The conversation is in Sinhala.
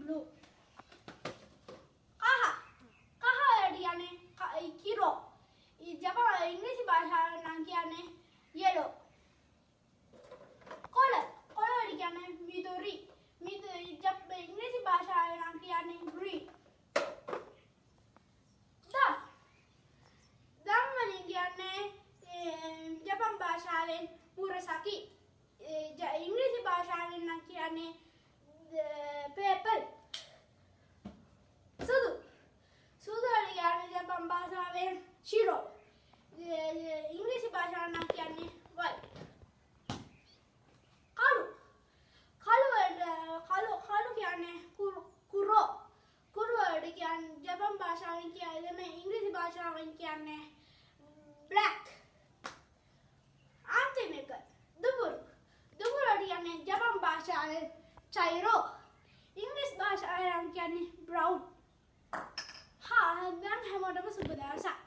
blue. කහ කහ කියන්නේ කිරෝ. ජපන් ඉංග්‍රීසි භාෂාවෙන් නම් කියන්නේ yellow. කොළ කියන්නේ මිදුරි. ඉංග්‍රීසි භාෂාවෙන් නම් කියන්නේ green. දම් වලින් කියන්නේ ජපන් භාෂාවෙන් මුරසකි. ඉංග්‍රීසි භාෂාවෙන් නම් කියන්නේ purple. සුදු කියන්නේ ජපන් භාෂාවෙන් shiro. ඉංග්‍රීසි භාෂාවෙන් නම් කියන්නේ white. කළු කියන්නේ කුරෝ. කියන්නේ ජපන් භාෂාවෙන් කියන්නේ ඉංග්‍රීසි භාෂාවෙන් කියන්නේ black. අන්තිම එක දුඹුරු කියන්නේ ජපන් භාෂාවෙන් චෛරෝ. ඉංග්‍රීසි භාෂාවෙන් කියන්නේ brown. දැන් හැමෝටම සුබ දවසක්.